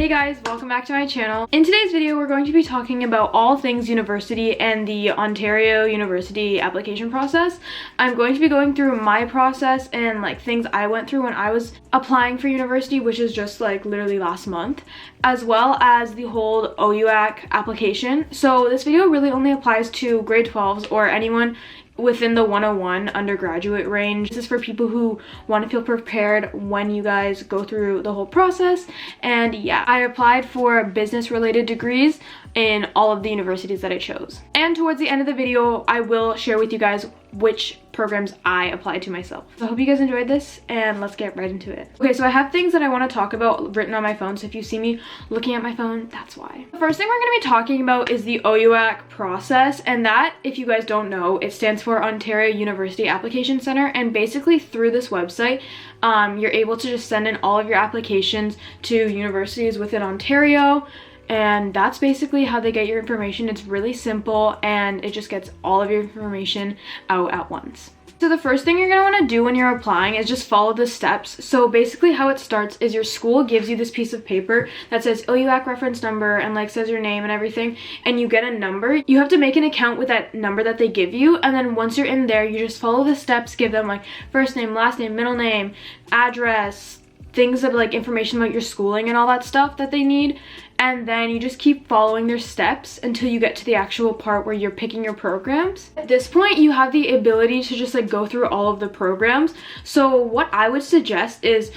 Hey guys, welcome back to my channel. In today's video, we're going to be talking about all things university and the Ontario University application process. I'm going to be going through my process and like things I went through when I was applying for university, which is just like literally last month, as well as the whole OUAC application. So this video really only applies to grade 12s or anyone within the 101 undergraduate range. This is for people who want to feel prepared when you guys go through the whole process. And yeah, I applied for business related degrees in all of the universities that I chose. And towards the end of the video, I will share with you guys which programs I applied to myself. So I hope you guys enjoyed this and let's get right into it. Okay, so I have things that I want to talk about written on my phone. So if you see me looking at my phone, that's why. The first thing we're going to be talking about is the OUAC process. And that, if you guys don't know, it stands for Ontario University Application Center. And basically through this website, you're able to just send in all of your applications to universities within Ontario. And that's basically how they get your information. It's really simple and it just gets all of your information out at once. So the first thing you're going to want to do when you're applying is just follow the steps. So basically how it starts is your school gives you this piece of paper that says OUAC reference number and like says your name and everything, and you get a number. You have to make an account with that number that they give you, and then once you're in there, you just follow the steps, give them like first name, last name, middle name, address, things of like information about your schooling and all that stuff that they need. And then you just keep following their steps until you get to the actual part where you're picking your programs. At this point, you have the ability to just like go through all of the programs. So what I would suggest is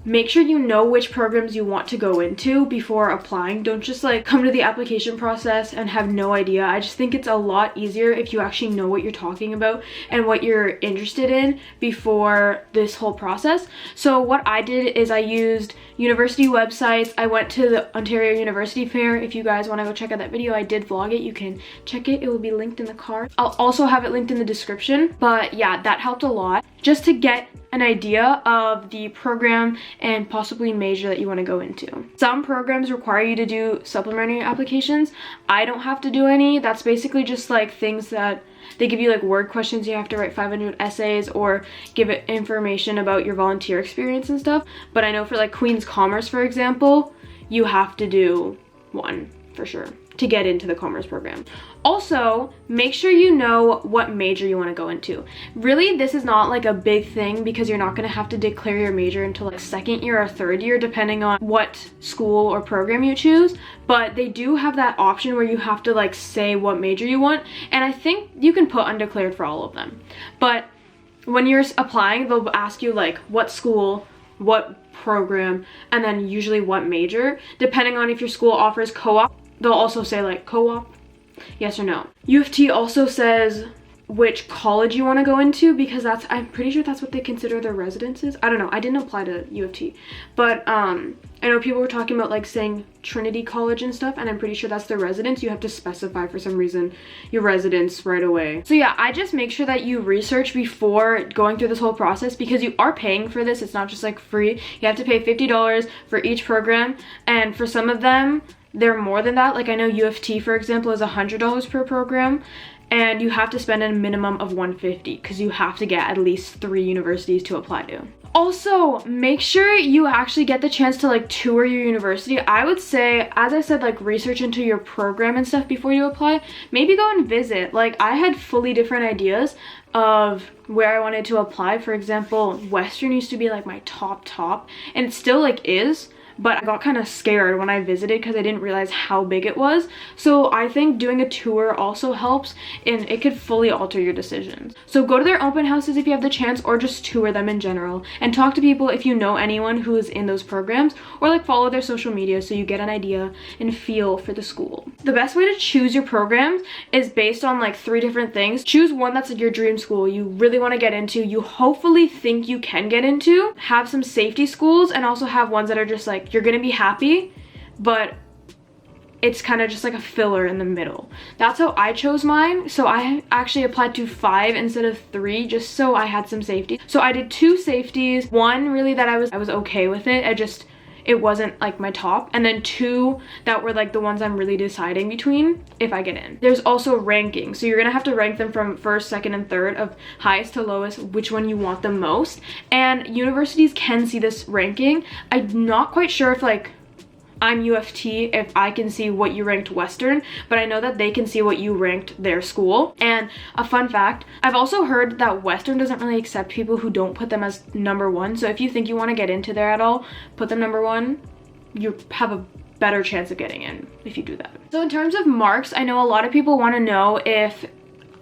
make sure you know which programs you want to go into before applying. Don't just like come to the application process and have no idea. I just think it's a lot easier if you actually know what you're talking about and what you're interested in before this whole process. So what I did is I used university websites. I went to the Ontario University Fair. If you guys want to go check out that video, I did vlog it. You can check it. It will be linked in the card. I'll also have it linked in the description. But yeah, that helped a lot just to get an idea of the program and possibly major that you want to go into. Some programs require you to do supplementary applications. I don't have to do any. That's basically just like things that they give you, like word questions. You have to write 500 essays or give it information about your volunteer experience and stuff. But I know for like Queen's Commerce, for example, you have to do one for sure to get into the commerce program. Also, make sure you know what major you want to go into. Really, this is not like a big thing because you're not going to have to declare your major until like second year or third year, depending on what school or program you choose. But they do have that option where you have to like say what major you want. And I think you can put undeclared for all of them. But when you're applying, they'll ask you like what school, what program, and then usually what major. Depending on if your school offers co-op, they'll also say like co-op, yes or no. U of T also says which college you want to go into because that's, I'm pretty sure that's what they consider their residences. I don't know, I didn't apply to U of T, but I know people were talking about like saying Trinity College and stuff, and I'm pretty sure that's their residence. You have to specify for some reason your residence right away. So yeah, I just make sure that you research before going through this whole process because you are paying for this. It's not just like free. You have to pay $50 for each program, and for some of them they're more than that. Like I know U of T, for example, is $100 per program, and you have to spend a minimum of $150 because you have to get at least 3 universities to apply to. Also, make sure you actually get the chance to like tour your university. I would say, as I said, like research into your program and stuff before you apply. Maybe go and visit. Like I had fully different ideas of where I wanted to apply. For example, Western used to be like my top, and it still like is. But I got kind of scared when I visited because I didn't realize how big it was. So I think doing a tour also helps, and it could fully alter your decisions. So go to their open houses if you have the chance, or just tour them in general and talk to people if you know anyone who is in those programs, or like follow their social media so you get an idea and feel for the school. The best way to choose your programs is based on like 3 different things. Choose one that's like your dream school you really want to get into, you hopefully think you can get into. Have some safety schools, and also have ones that are just like you're gonna be happy, but it's kind of just like a filler in the middle. That's how I chose mine. So I actually applied to 5 instead of 3 just so I had some safety. So I did 2 safeties, one really that I was okay with it. It wasn't like my top, and then 2 that were like the ones I'm really deciding between if I get in. There's also ranking, so you're gonna have to rank them from first, second, and third of highest to lowest, which one you want the most. And universities can see this ranking. I'm not quite sure if like I'm UFT if I can see what you ranked Western, but I know that they can see what you ranked their school. And a fun fact, I've also heard that Western doesn't really accept people who don't put them as number 1. So if you think you want to get into there at all, put them number 1. You have a better chance of getting in if you do that. So in terms of marks, I know a lot of people want to know if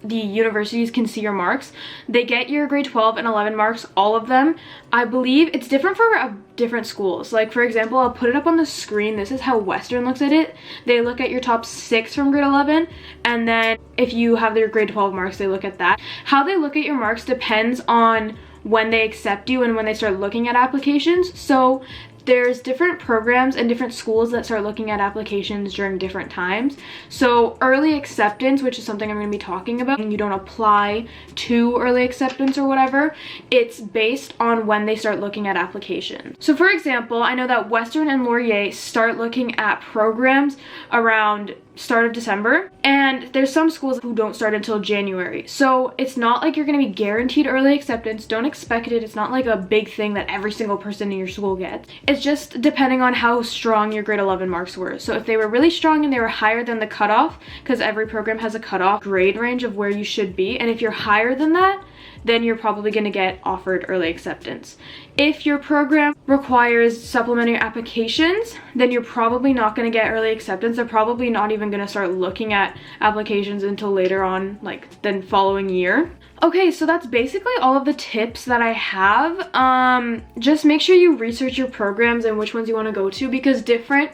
the universities can see your marks. They get your grade 12 and 11 marks, all of them. I believe it's different for different schools. Like for example, I'll put it up on the screen. This is how Western looks at it. They look at your top 6 from grade 11, and then if you have your grade 12 marks, they look at that. How they look at your marks depends on when they accept you and when they start looking at applications. So there's different programs and different schools that start looking at applications during different times. So early acceptance, which is something I'm going to be talking about, and you don't apply to early acceptance or whatever, it's based on when they start looking at applications. So for example, I know that Western and Laurier start looking at programs around start of December, and there's some schools who don't start until January. So it's not like you're going to be guaranteed early acceptance. Don't expect it. It's not like a big thing that every single person in your school gets. It's just depending on how strong your grade 11 marks were. So if they were really strong and they were higher than the cutoff, because every program has a cutoff grade range of where you should be, and if you're higher than that, then you're probably going to get offered early acceptance. If your program requires supplementary applications, then you're probably not going to get early acceptance. They're probably not even going to start looking at applications until later on, like the following year. Okay, so that's basically all of the tips that I have. Just make sure you research your programs and which ones you want to go to, because different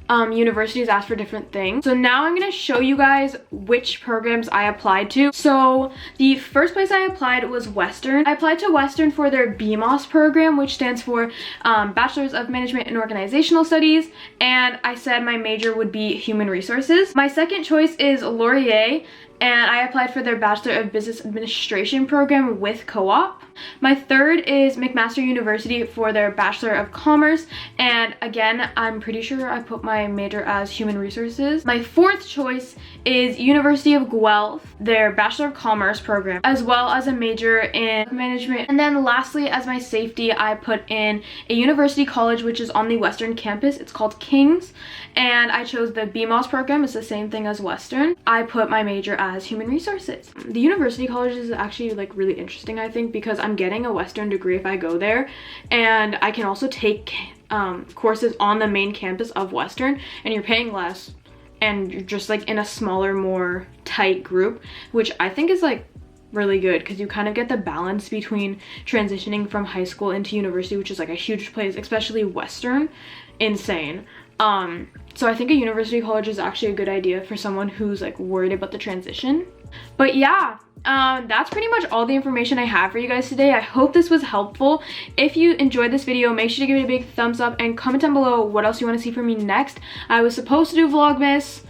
universities ask for different things. So now I'm going to show you guys which programs I applied to. So the first place I applied was Western. I applied to Western for their BMOS program, which stands for Bachelor's of Management and Organizational Studies, and I said my major would be Human Resources. My second choice is Laurier, and I applied for their Bachelor of Business Administration program with co-op. My third is McMaster University for their Bachelor of Commerce, and again, I'm pretty sure I put my major as Human Resources. My fourth choice is University of Guelph, their Bachelor of Commerce program, as well as a major in management. And then lastly, as my safety, I put in a university college which is on the Western campus. It's called King's, and I chose the BMOS program. It's the same thing as Western. I put my major as Human Resources. The university college is actually like really interesting, I think, because I'm getting a Western degree if I go there, and I can also take courses on the main campus of Western, and you're paying less, and you're just like in a smaller, more tight group, which I think is like really good, because you kind of get the balance between transitioning from high school into university, which is like a huge place, especially Western. Insane. So I think a university college is actually a good idea for someone who's like worried about the transition. But yeah, that's pretty much all the information I have for you guys today. I hope this was helpful. If you enjoyed this video, make sure to give it a big thumbs up and comment down below what else you want to see from me next. I was supposed to do Vlogmas.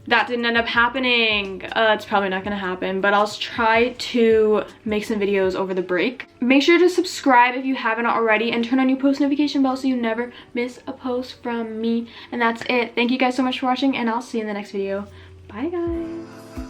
That didn't end up happening. It's probably not gonna happen, but I'll try to make some videos over the break. Make sure to subscribe if you haven't already, and turn on your post notification bell so you never miss a post from me. And that's it. Thank you guys so much for watching, and I'll see you in the next video. Bye guys.